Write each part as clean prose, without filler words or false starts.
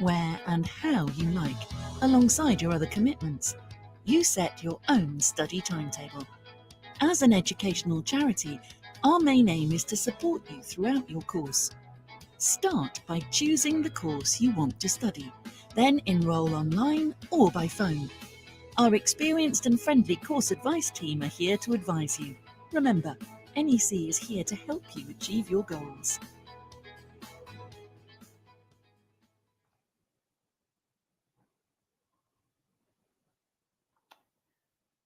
where and how you like, alongside your other commitments. You set your own study timetable. As an educational charity, our main aim is to support you throughout your course. Start by choosing the course you want to study, then enrol online or by phone. Our experienced and friendly course advice team are here to advise you. Remember, NEC is here to help you achieve your goals.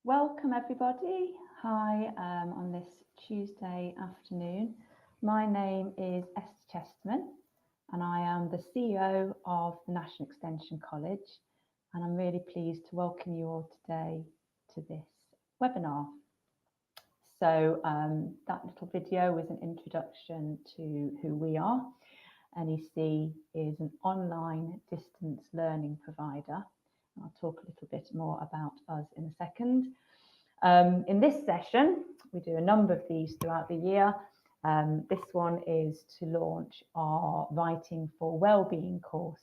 Welcome everybody. Hi, on this Tuesday afternoon. My name is Esther Chesterman and I am the CEO of the National Extension College, and I'm really pleased to welcome you all today to this webinar. So that little video was an introduction to who we are. NEC is an online distance learning provider. I'll talk a little bit more about us in a second. In this session, we do a number of these throughout the year. This one is to launch our Writing for Wellbeing course.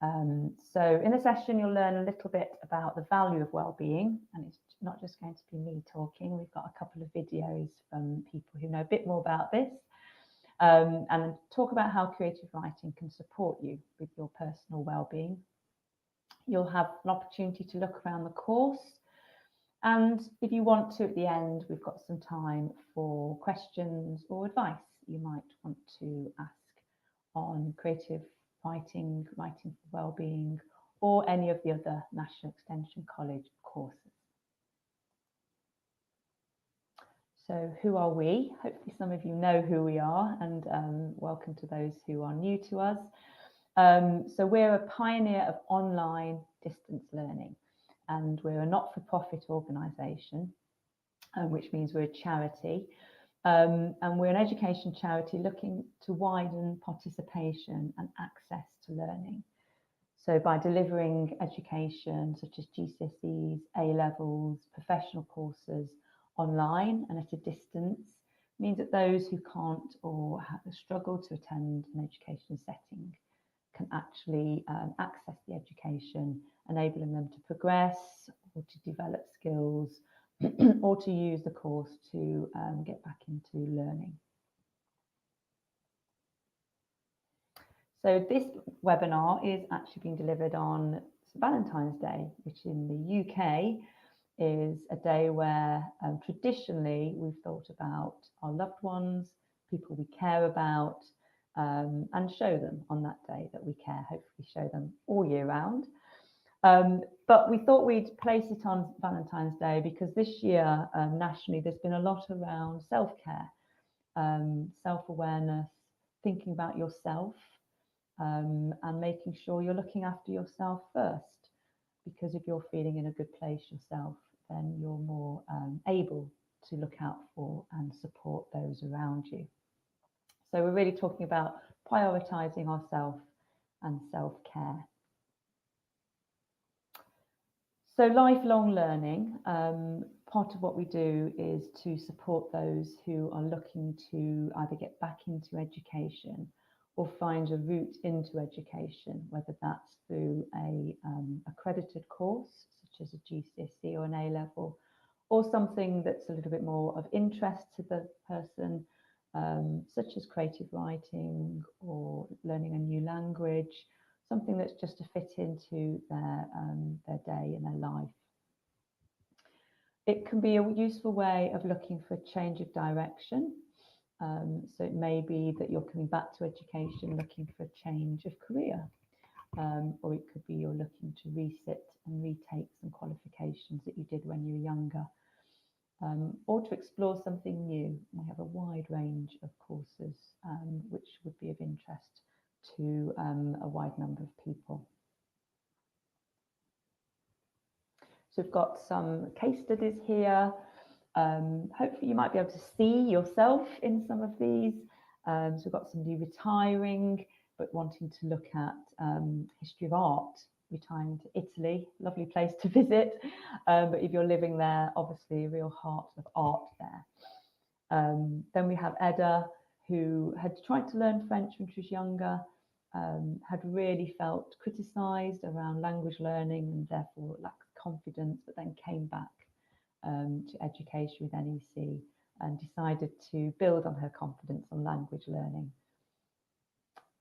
So in the session, you'll learn a little bit about the value of wellbeing, and it's not just going to be me talking. We've got a couple of videos from people who know a bit more about this, and talk about how creative writing can support you with your personal wellbeing. You'll have an opportunity to look around the course, and if you want to, at the end, we've got some time for questions or advice you might want to ask on creative writing, writing for wellbeing, or any of the other National Extension College courses. So who are we? Hopefully some of you know who we are, and welcome to those who are new to us. So we're a pioneer of online distance learning, and we're a not-for-profit organisation, which means we're a charity. And we're an education charity looking to widen participation and access to learning. So by delivering education such as GCSEs, A-levels, professional courses online and at a distance, means that those who can't or struggle to attend an education setting can actually access the education, enabling them to progress or to develop skills or to use the course to get back into learning. So this webinar is actually being delivered on Valentine's Day, which in the UK is a day where traditionally we've thought about our loved ones, people we care about, and show them on that day that we care, hopefully show them all year round. But we thought we'd place it on Valentine's Day because this year, nationally, there's been a lot around self-care, self-awareness, thinking about yourself, and making sure you're looking after yourself first. Because if you're feeling in a good place yourself, then you're more able to look out for and support those around you. So we're really talking about prioritising ourselves and self-care. So lifelong learning, part of what we do is to support those who are looking to either get back into education or find a route into education, whether that's through a accredited course, such as a GCSE or an A-level, or something that's a little bit more of interest to the person, such as creative writing or learning a new language, something that's just to fit into their day and their life. It can be a useful way of looking for a change of direction. So it may be that you're coming back to education looking for a change of career, or it could be you're looking to resit and retake some qualifications that you did when you were younger, or to explore something new. We have a wide range of courses which would be of interest to a wide number of people. So we've got some case studies here. Hopefully you might be able to see yourself in some of these. So we've got somebody retiring but wanting to look at history of art, retiring to Italy, lovely place to visit. But if you're living there, obviously a real heart of art there. Then we have Edda, who had tried to learn French when she was younger, had really felt criticised around language learning and therefore lacked confidence, but then came back to education with NEC and decided to build on her confidence on language learning.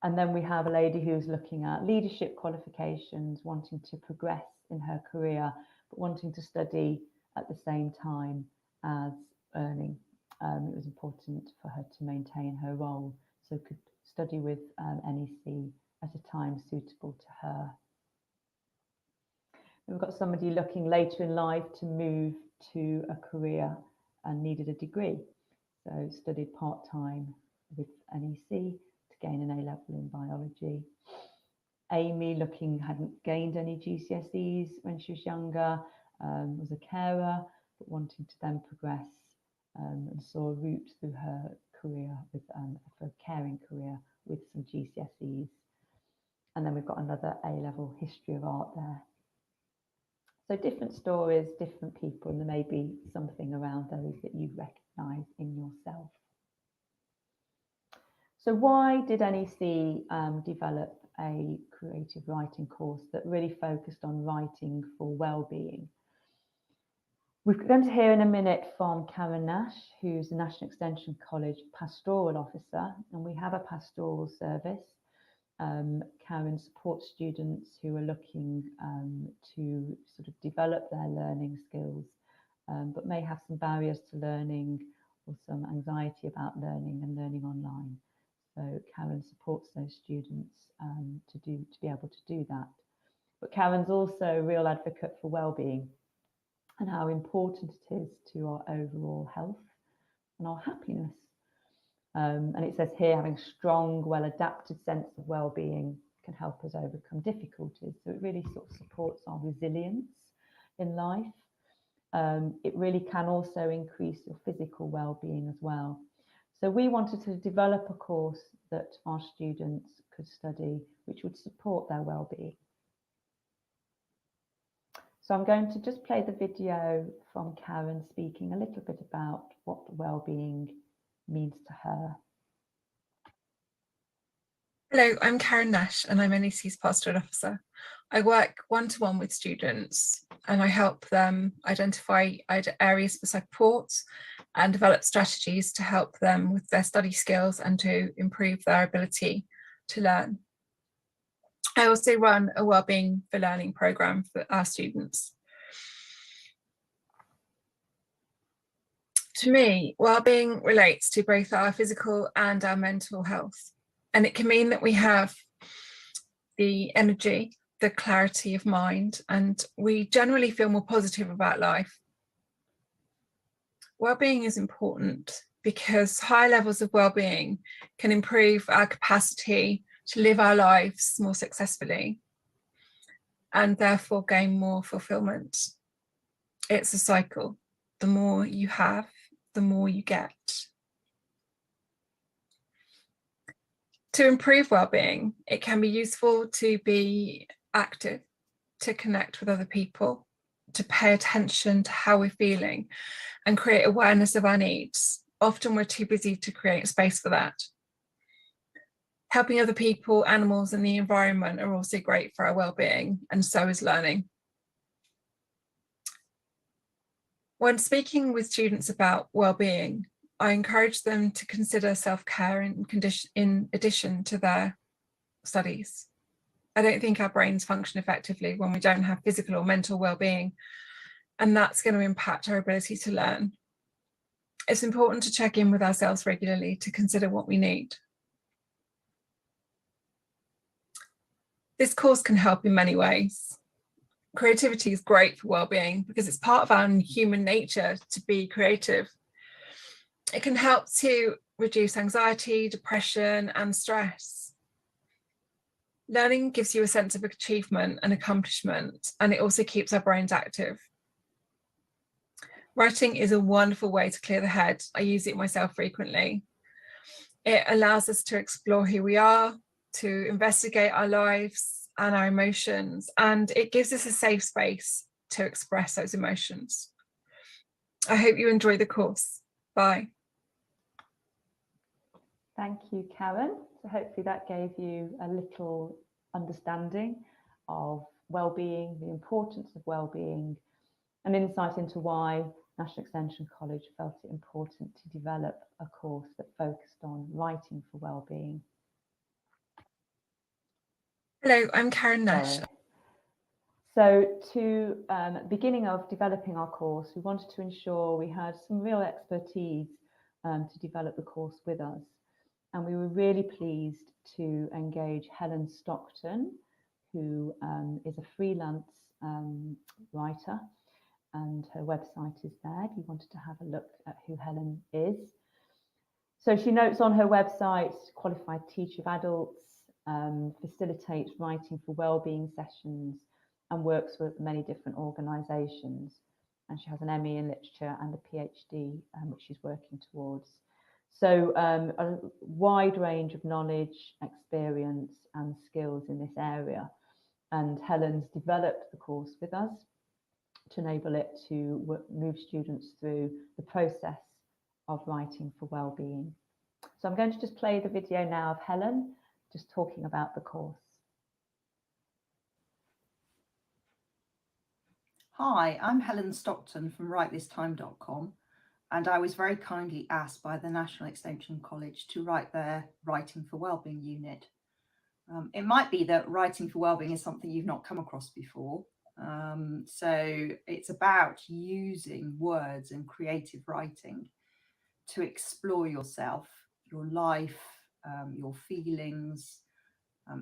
And then we have a lady who's looking at leadership qualifications, wanting to progress in her career, but wanting to study at the same time as earning. It was important for her to maintain her role, so could study with NEC at a time suitable to her. We've got somebody looking later in life to move to a career and needed a degree, so studied part-time with NEC to gain an A-level in biology. Amy hadn't gained any GCSEs when she was younger, was a carer, but wanting to then progress and saw a route through her career with a caring career with some GCSEs. And then we've got another A-level history of art there. So different stories, different people, and there may be something around those that you recognise in yourself. So why did NEC develop a creative writing course that really focused on writing for well-being? We're going to hear in a minute from Karen Nash, who's the National Extension College Pastoral Officer, and we have a pastoral service. Karen supports students who are looking to sort of develop their learning skills, but may have some barriers to learning or some anxiety about learning and learning online. So Karen supports those students to be able to do that. But Karen's also a real advocate for well-being and how important it is to our overall health and our happiness. And it says here, having a strong, well-adapted sense of well-being can help us overcome difficulties. So it really sort of supports our resilience in life. It really can also increase your physical well-being as well. So we wanted to develop a course that our students could study, which would support their well-being. So I'm going to just play the video from Karen speaking a little bit about what well-being means to her. Hello, I'm Karen Nash and I'm NEC's Pastoral Officer. I work one-to-one with students and I help them identify areas for support and develop strategies to help them with their study skills and to improve their ability to learn. I also run a Wellbeing for Learning programme for our students. To me, wellbeing relates to both our physical and our mental health. And it can mean that we have the energy, the clarity of mind, and we generally feel more positive about life. Wellbeing is important because high levels of wellbeing can improve our capacity to live our lives more successfully and therefore gain more fulfillment. It's a cycle. The more you have, the more you get. To improve well-being, it can be useful to be active, to connect with other people, to pay attention to how we're feeling and create awareness of our needs. Often we're too busy to create space for that. Helping other people, animals and the environment are also great for our well-being, and so is learning. When speaking with students about well-being, I encourage them to consider self-care in addition to their studies. I don't think our brains function effectively when we don't have physical or mental well-being, and that's going to impact our ability to learn. It's important to check in with ourselves regularly to consider what we need. This course can help in many ways. Creativity is great for well-being because it's part of our human nature to be creative. It can help to reduce anxiety, depression, and stress. Learning gives you a sense of achievement and accomplishment, and it also keeps our brains active. Writing is a wonderful way to clear the head. I use it myself frequently. It allows us to explore who we are, to investigate our lives and our emotions, and it gives us a safe space to express those emotions. I hope you enjoy the course. Bye. Thank you, Karen. So hopefully that gave you a little understanding of well-being, the importance of well-being, an insight into why National Extension College felt it important to develop a course that focused on writing for well-being. Hello, I'm Karen Nash. So to beginning of developing our course, we wanted to ensure we had some real expertise to develop the course with us. And we were really pleased to engage Helen Stockton, who is a freelance writer, and her website is there if you wanted to have a look at who Helen is. So she notes on her website, qualified teacher of adults, facilitates writing for wellbeing sessions and works with many different organisations. And she has an ME in literature and a PhD, which she's working towards. So a wide range of knowledge, experience and skills in this area. And Helen's developed the course with us to enable it to move students through the process of writing for wellbeing. So I'm going to just play the video now of Helen just talking about the course. Hi, I'm Helen Stockton from writethisTime.com, and I was very kindly asked by the National Extension College to write their Writing for Wellbeing unit. It might be that writing for wellbeing is something you've not come across before. So it's about using words and creative writing to explore yourself, your life, your feelings.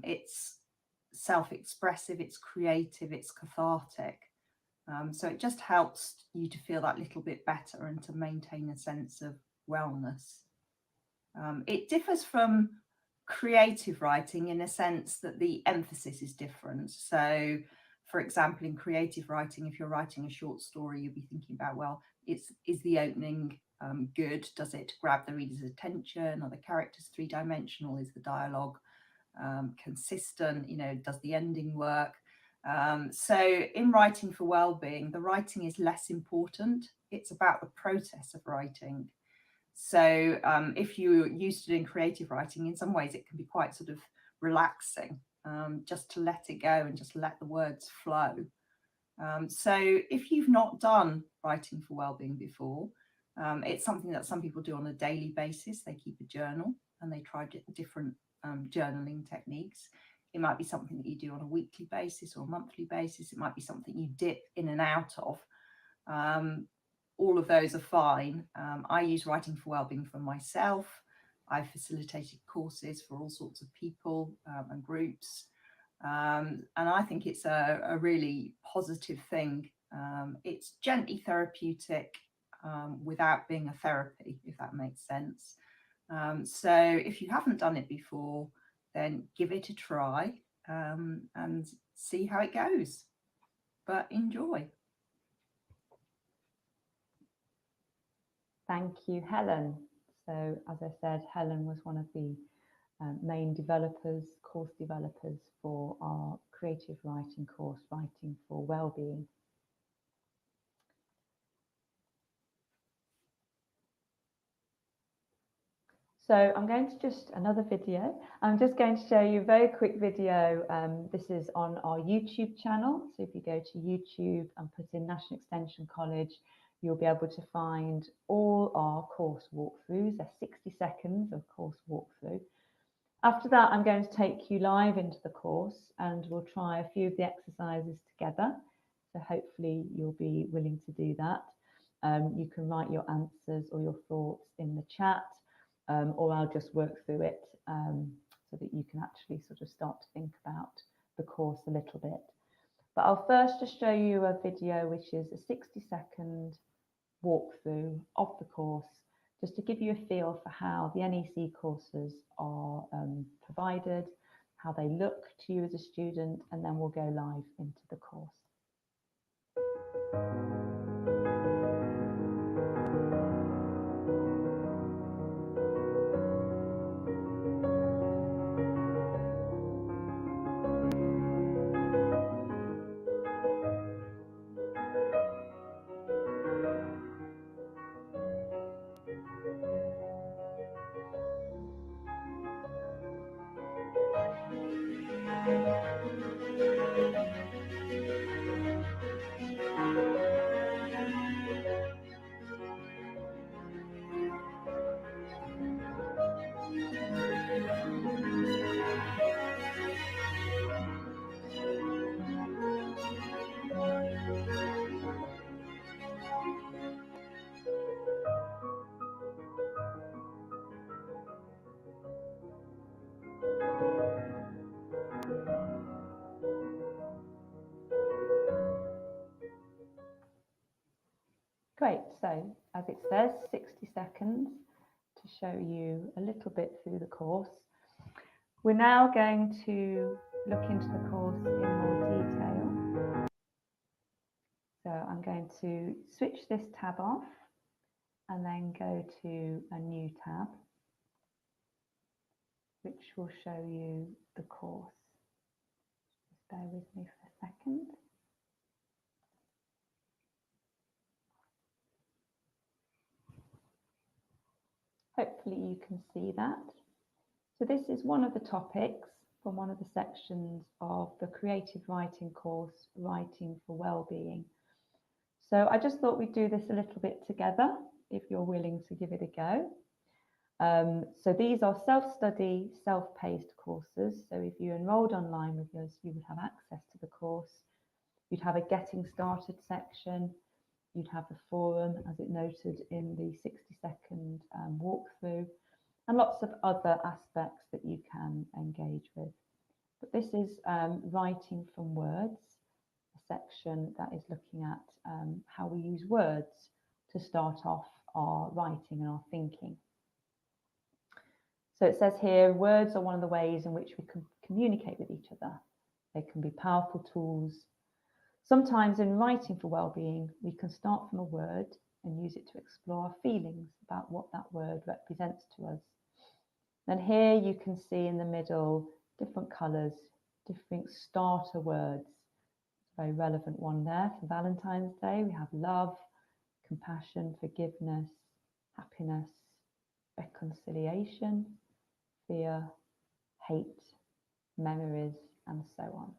It's self-expressive, it's creative, it's cathartic. So it just helps you to feel that little bit better and to maintain a sense of wellness. It differs from creative writing in a sense that the emphasis is different. So, for example, in creative writing, if you're writing a short story, you'll be thinking about, well, is the opening good? Does it grab the reader's attention? Are the characters three-dimensional? Is the dialogue consistent? You know, does the ending work? So in writing for wellbeing, the writing is less important. It's about the process of writing. So if you're used to doing creative writing, in some ways it can be quite sort of relaxing, just to let it go and just let the words flow. So if you've not done writing for wellbeing before, it's something that some people do on a daily basis. They keep a journal and they try different journaling techniques. It might be something that you do on a weekly basis or a monthly basis. It might be something you dip in and out of. All of those are fine. I use writing for wellbeing for myself. I've facilitated courses for all sorts of people and groups. And I think it's a really positive thing. It's gently therapeutic without being a therapy, if that makes sense. So if you haven't done it before, then give it a try and see how it goes. But enjoy. Thank you, Helen. So as I said, Helen was one of the main developers, course developers for our creative writing course, Writing for Wellbeing. So I'm going to another video. I'm just going to show you a very quick video. This is on our YouTube channel. So if you go to YouTube and put in National Extension College, you'll be able to find all our course walkthroughs. They're 60 seconds of course walkthrough. After that, I'm going to take you live into the course and we'll try a few of the exercises together. So hopefully you'll be willing to do that. You can write your answers or your thoughts in the chat. Or I'll just work through it so that you can actually sort of start to think about the course a little bit. But I'll first just show you a video which is a 60-second walkthrough of the course, just to give you a feel for how the NEC courses are provided, how they look to you as a student, and then we'll go live into the course. great. So as it says, 60 seconds to show you a little bit through the course. We're now going to look into the course in more detail. So I'm going to switch this tab off and then go to a new tab, which will show you the course. Just bear with me for a second. Hopefully you can see that. So this is one of the topics from one of the sections of the creative writing course, Writing for Wellbeing. So I just thought we'd do this a little bit together, if you're willing to give it a go. So these are self-study, self-paced courses. So if you enrolled online with us, you would have access to the course. You'd have a getting started section. You'd have the forum, as it noted in the 60-second walkthrough, and lots of other aspects that you can engage with. But this is writing from words, a section that is looking at how we use words to start off our writing and our thinking. So it says here, words are one of the ways in which we can communicate with each other. They can be powerful tools. Sometimes in writing for wellbeing, we can start from a word and use it to explore our feelings about what that word represents to us. And here you can see in the middle, different colours, different starter words. Very relevant one there for Valentine's Day. We have love, compassion, forgiveness, happiness, reconciliation, fear, hate, memories, and so on.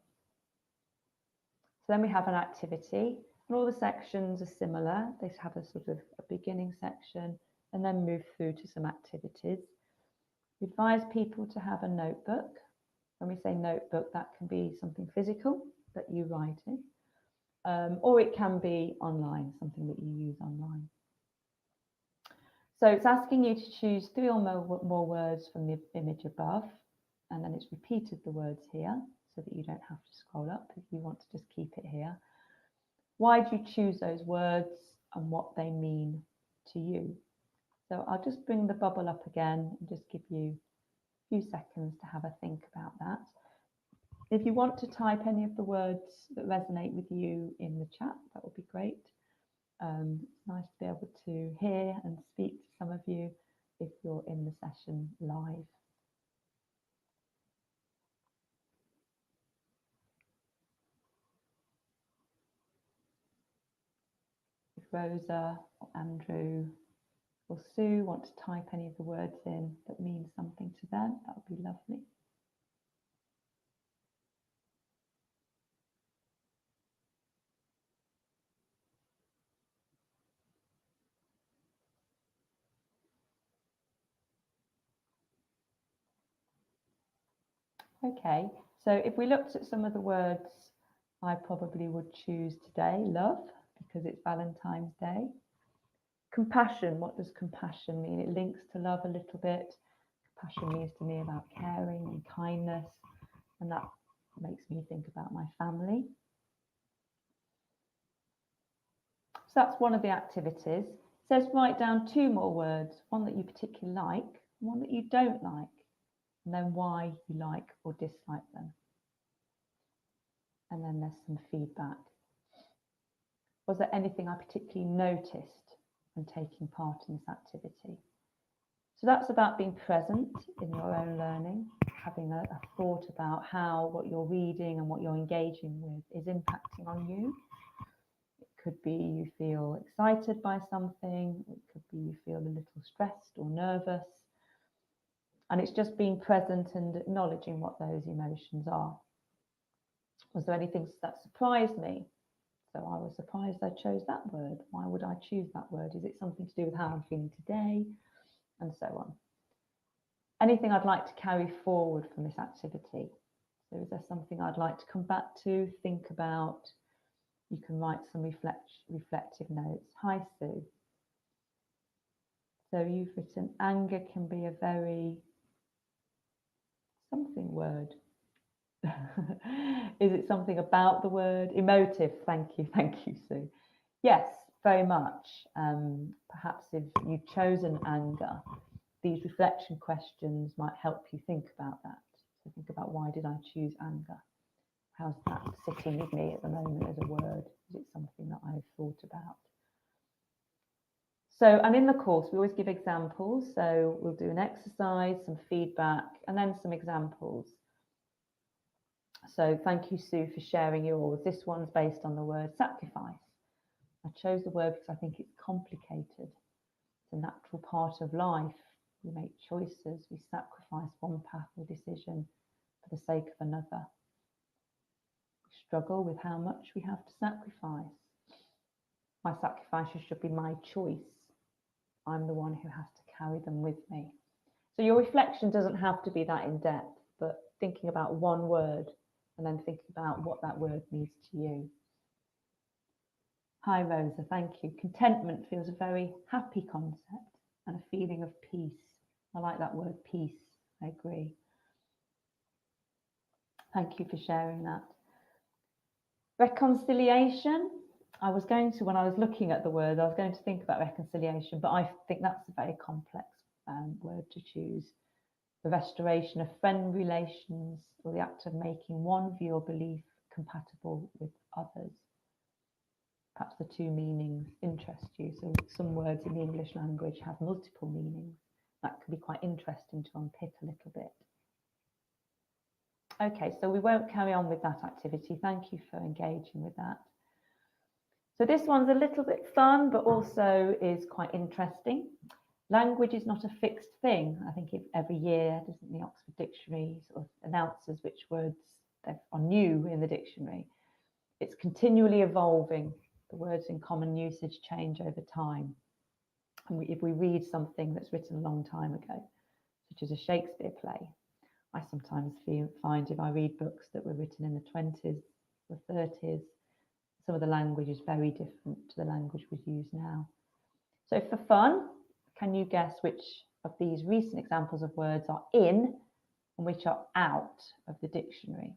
So then we have an activity, and all the sections are similar. They have a sort of a beginning section and then move through to some activities. We advise people to have a notebook. When we say notebook, that can be something physical that you write in, or it can be online, something that you use online. So it's asking you to choose 3 or more words from the image above, and then it's repeated the words here so that you don't have to scroll up if you want to just keep it here. Why do you choose those words and what they mean to you? So I'll just bring the bubble up again and just give you a few seconds to have a think about that. If you want to type any of the words that resonate with you in the chat, that would be great. It's nice to be able to hear and speak to some of you if you're in the session live. If Rosa or Andrew or Sue want to type any of the words in that mean something to them, that would be lovely. Okay, so if we looked at some of the words I probably would choose today, love, because it's Valentine's Day. Compassion, what does compassion mean? It links to love a little bit. Compassion means to me about caring and kindness, and that makes me think about my family. So that's one of the activities. It says write down 2 more words, one that you particularly like, one that you don't like, and then why you like or dislike them. And then there's some feedback. Was there anything I particularly noticed when taking part in this activity? So that's about being present in your own learning, having a thought about how what you're reading and what you're engaging with is impacting on you. It could be you feel excited by something, it could be you feel a little stressed or nervous. And it's just being present and acknowledging what those emotions are. Was there anything that surprised me? So I was surprised I chose that word. Why would I choose that word? Is it something to do with how I'm feeling today? And so on. Anything I'd like to carry forward from this activity? So is there something I'd like to come back to, think about? You can write some reflective notes. Hi, Sue. So you've written anger can be a very something word. Is it something about the word? Emotive. Thank you, Sue. Yes, very much. Perhaps if you've chosen anger, these reflection questions might help you think about that. So think about, why did I choose anger? How's that sitting with me at the moment as a word? Is it something that I've thought about? So, and in the course, we always give examples. So we'll do an exercise, some feedback, and then some examples. So thank you, Sue, for sharing yours. This one's based on the word sacrifice. I chose the word because I think it's complicated. It's a natural part of life. We make choices. We sacrifice one path or decision for the sake of another. We struggle with how much we have to sacrifice. My sacrifices should be my choice. I'm the one who has to carry them with me. So your reflection doesn't have to be that in depth, but thinking about one word and then thinking about what that word means to you. Hi, Rosa, thank you. Contentment feels a very happy concept and a feeling of peace. I like that word, peace. I agree. Thank you for sharing that. Reconciliation. I was going to, when I was looking at the word, I was going to think about reconciliation, but I think that's a very complex word to choose. The restoration of friendly relations, or the act of making one view or belief compatible with others. Perhaps the two meanings interest you. So some words in the English language have multiple meanings. That can be quite interesting to unpick a little bit. Okay, so we won't carry on with that activity. Thank you for engaging with that. So this one's a little bit fun, but also is quite interesting. Language is not a fixed thing. I think every year, doesn't the Oxford Dictionary sort of announces which words are new in the dictionary. It's continually evolving. The words in common usage change over time. And if we read something that's written a long time ago, such as a Shakespeare play, I sometimes find if I read books that were written in the 20s or 30s, some of the language is very different to the language we use now. So for fun, can you guess which of these recent examples of words are in and which are out of the dictionary?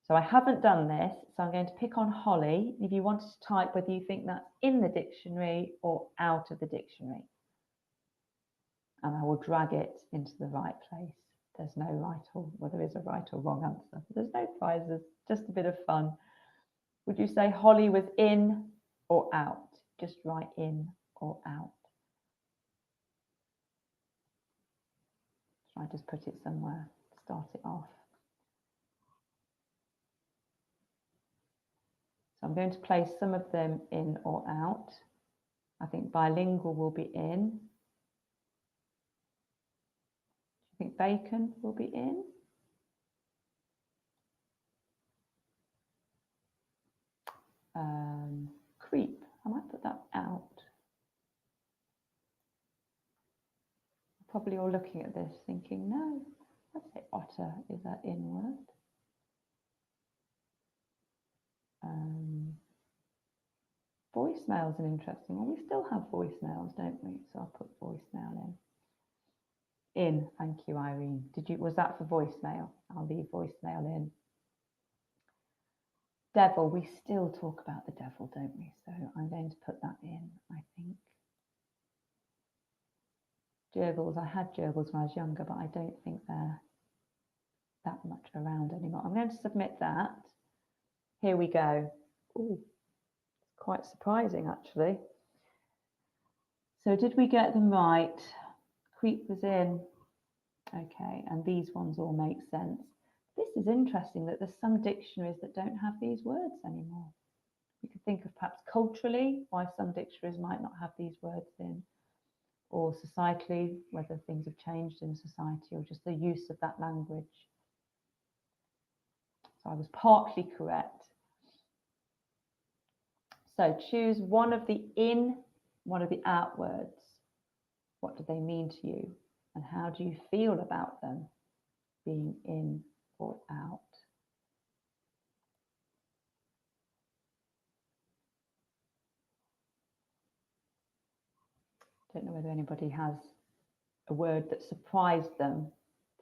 So I haven't done this, so I'm going to pick on Holly. If you wanted to type whether you think that's in the dictionary or out of the dictionary. And I will drag it into the right place. There's no right or, well, there is a right or wrong answer. There's no prizes, just a bit of fun. Would you say Holly was in or out? Just write in or out. Should I just put it somewhere, start it off? So I'm going to place some of them in or out. I think bilingual will be in. I think bacon will be in. Creep, I might put that out. Probably all looking at this thinking, no, I'd say otter is that in word. Voicemail is an interesting one. We still have voicemails, don't we? So I'll put voicemail in. In, thank you, Irene. Was that for voicemail? I'll leave voicemail in. Devil, we still talk about the devil, don't we? So I'm going to put that in, I think. Gerbils, I had gerbils when I was younger, but I don't think they're that much around anymore. I'm going to submit that. Here we go. Ooh, quite surprising, actually. So did we get them right? Creep was in. Okay, and these ones all make sense. This is interesting that there's some dictionaries that don't have these words anymore. You could think of perhaps culturally why some dictionaries might not have these words in, or societally, whether things have changed in society or just the use of that language. So I was partly correct. So choose one of the in, one of the out words. What do they mean to you? And how do you feel about them being in or out? Don't know whether anybody has a word that surprised them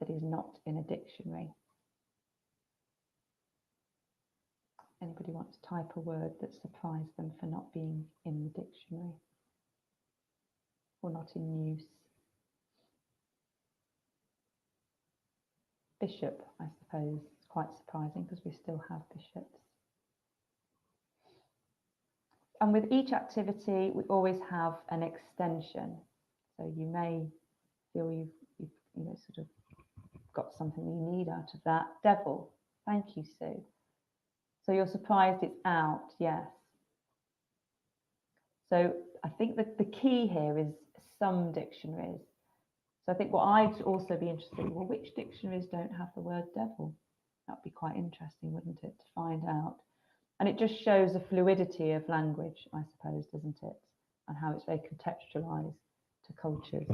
that is not in a dictionary. Anybody want to type a word that surprised them for not being in the dictionary or not in use? Bishop, I suppose, is quite surprising because we still have bishops. And with each activity, we always have an extension. So you may feel you've sort of got something you need out of that. Devil, thank you, Sue. So you're surprised it's out, yes. So I think that the key here is some dictionaries. So I think what I'd also be interested in, well, which dictionaries don't have the word devil? That'd be quite interesting, wouldn't it, to find out. And it just shows the fluidity of language, I suppose, doesn't it? And how it's very contextualised to cultures.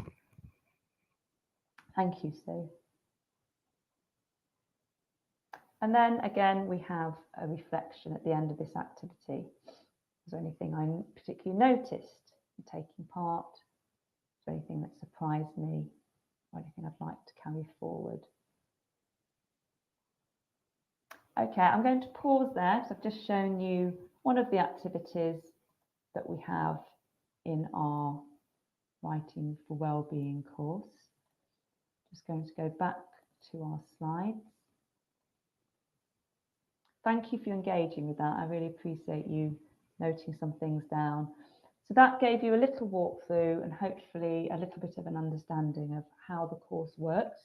Thank you, Sue. And then again, we have a reflection at the end of this activity. Is there anything I particularly noticed in taking part? Is there anything that surprised me? Or anything I'd like to carry forward? Okay, I'm going to pause there. So I've just shown you one of the activities that we have in our Writing for Wellbeing course. Just going to go back to our slides. Thank you for engaging with that. I really appreciate you noting some things down. So that gave you a little walkthrough and hopefully a little bit of an understanding of how the course works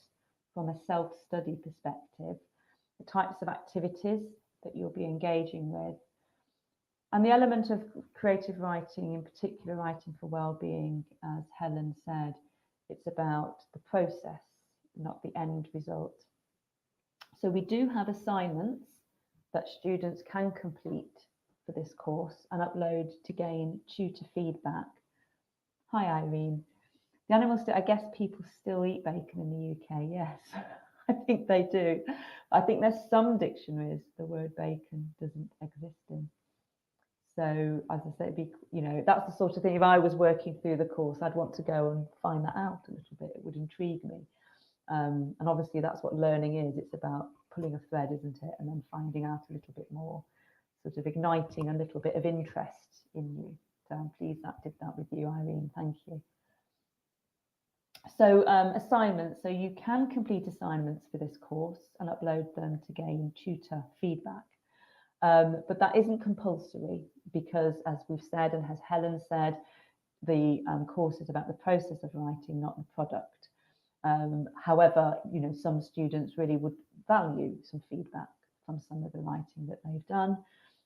from a self-study perspective, the types of activities that you'll be engaging with, and the element of creative writing, in particular writing for wellbeing, as Helen said, it's about the process, not the end result. So we do have assignments that students can complete for this course and upload to gain tutor feedback. Hi Irene. The animals, I guess people still eat bacon in the UK, yes. I think they do. I think there's some dictionaries the word bacon doesn't exist in. So as I say, that's the sort of thing, if I was working through the course, I'd want to go and find that out a little bit. It would intrigue me. And obviously that's what learning is. It's about pulling a thread, isn't it? And then finding out a little bit more, sort of igniting a little bit of interest in you. So I'm pleased that did that with you, Irene. Thank you. So assignments. So you can complete assignments for this course and upload them to gain tutor feedback. But that isn't compulsory because, as we've said and as Helen said, the course is about the process of writing, not the product. However, some students really would value some feedback from some of the writing that they've done,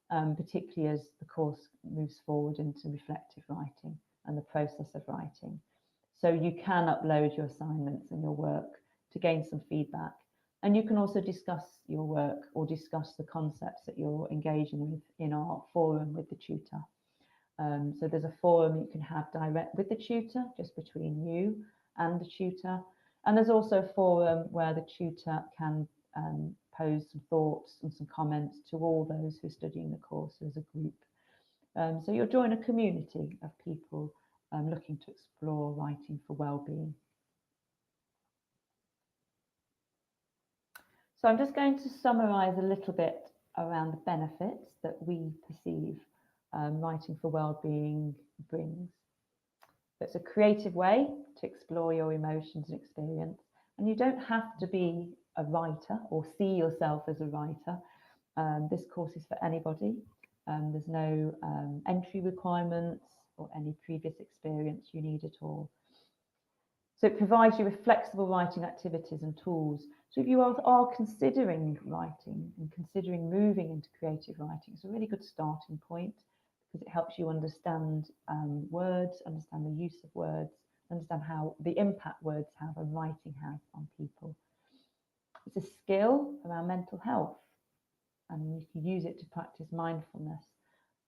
particularly as the course moves forward into reflective writing and the process of writing. So you can upload your assignments and your work to gain some feedback. And you can also discuss your work or discuss the concepts that you're engaging with in our forum with the tutor. So there's a forum you can have direct with the tutor, just between you and the tutor. And there's also a forum where the tutor can pose some thoughts and some comments to all those who are studying the course as a group. So you'll join a community of people looking to explore writing for wellbeing. So I'm just going to summarise a little bit around the benefits that we perceive writing for wellbeing brings. It's a creative way to explore your emotions and experience, and you don't have to be a writer or see yourself as a writer. This course is for anybody. There's no entry requirements or any previous experience you need at all. So it provides you with flexible writing activities and tools. So if you are considering writing and considering moving into creative writing, it's a really good starting point because it helps you understand words, understand the use of words, understand how the impact words have and writing has on people. It's a skill around mental health, and you can use it to practice mindfulness.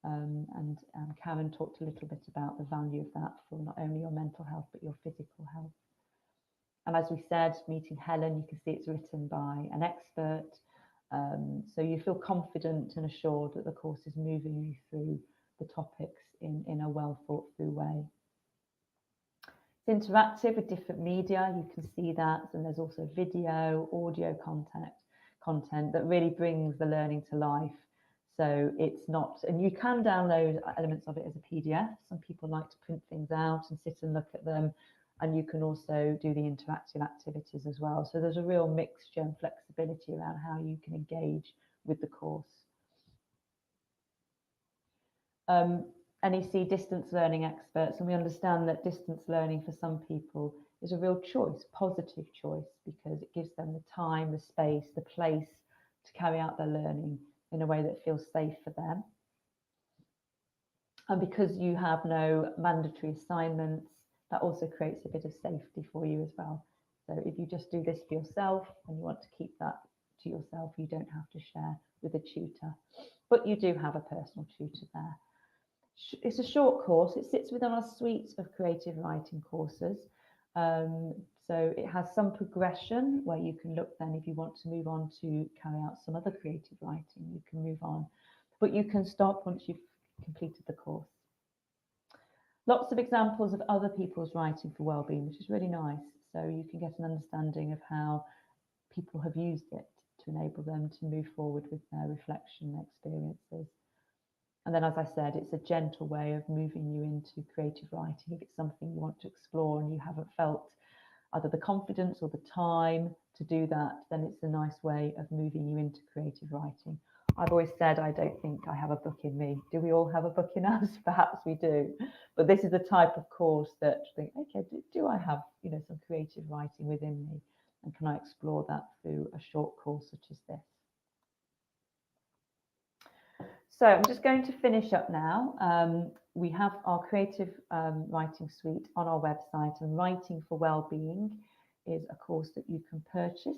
And Karen talked a little bit about the value of that for not only your mental health, but your physical health. And as we said, meeting Helen, you can see it's written by an expert. So you feel confident and assured that the course is moving you through the topics in a well thought through way. It's interactive with different media, you can see that, and there's also video, audio content that really brings the learning to life. So it's not, and you can download elements of it as a PDF. Some people like to print things out and sit and look at them. And you can also do the interactive activities as well. So there's a real mixture and flexibility around how you can engage with the course. NEC distance learning experts, and we understand that distance learning for some people is a real choice, positive choice, because it gives them the time, the space, the place to carry out their learning in a way that feels safe for them. And because you have no mandatory assignments, that also creates a bit of safety for you as well. So if you just do this for yourself and you want to keep that to yourself, you don't have to share with a tutor, but you do have a personal tutor there. It's a short course. It sits within our suite of creative writing courses. So it has some progression where you can look then if you want to move on to carry out some other creative writing, you can move on, but you can stop once you've completed the course. Lots of examples of other people's writing for wellbeing, which is really nice. So you can get an understanding of how people have used it to enable them to move forward with their reflection experiences. And then, as I said, it's a gentle way of moving you into creative writing. If it's something you want to explore and you haven't felt either the confidence or the time to do that, then it's a nice way of moving you into creative writing. I've always said I don't think I have a book in me. Do we all have a book in us? Perhaps we do. But this is the type of course that you think, okay, do I have, you know, some creative writing within me? And can I explore that through a short course such as this? So I'm just going to finish up now. We have our creative writing suite on our website, and Writing for Wellbeing is a course that you can purchase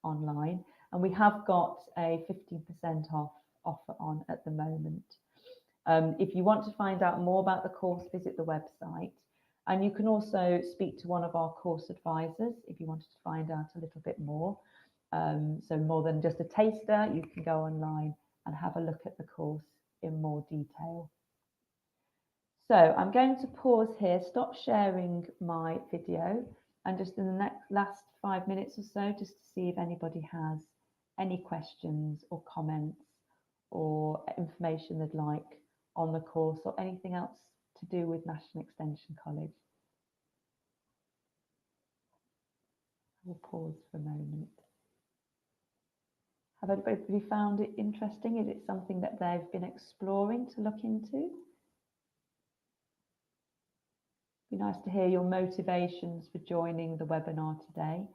online. And we have got a 15% off offer on at the moment. If you want to find out more about the course, visit the website. And you can also speak to one of our course advisors if you wanted to find out a little bit more. So more than just a taster, you can go online and have a look at the course in more detail. So I'm going to pause here, stop sharing my video, and just in the last 5 minutes or so, just to see if anybody has any questions or comments or information they'd like on the course or anything else to do with National Extension College. We'll pause for a moment. Have everybody found it interesting? Is it something that they've been exploring to look into? It'd be nice to hear your motivations for joining the webinar today.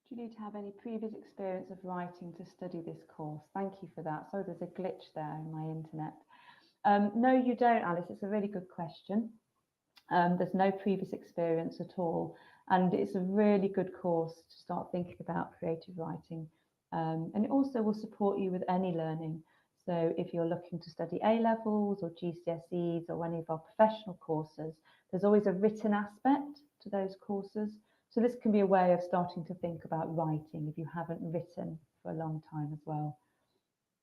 Do you need to have any previous experience of writing to study this course? Thank you for that. So there's a glitch there in my internet. No, you don't, Alice. It's a really good question. There's no previous experience at all. And it's a really good course to start thinking about creative writing. And it also will support you with any learning. So if you're looking to study A-levels or GCSEs or any of our professional courses, there's always a written aspect to those courses. So this can be a way of starting to think about writing if you haven't written for a long time as well.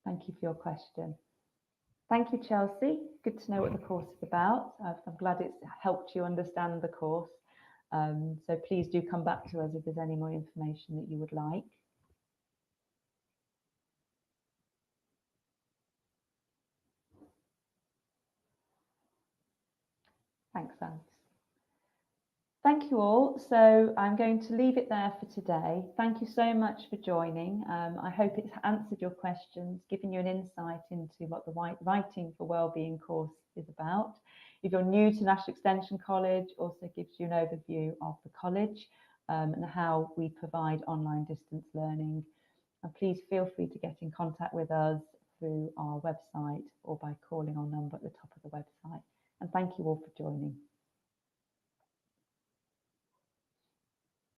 Thank you for your question. Thank you, Chelsea. Good to know what the course is about. I'm glad it's helped you understand the course. So please do come back to us if there's any more information that you would like. Thanks, Alice. Thank you all. So I'm going to leave it there for today. Thank you so much for joining. I hope it's answered your questions, given you an insight into what the Writing for Wellbeing course is about. If you're new to Nash Extension College, also gives you an overview of the college and how we provide online distance learning. And please feel free to get in contact with us through our website or by calling our number at the top of the website. And thank you all for joining.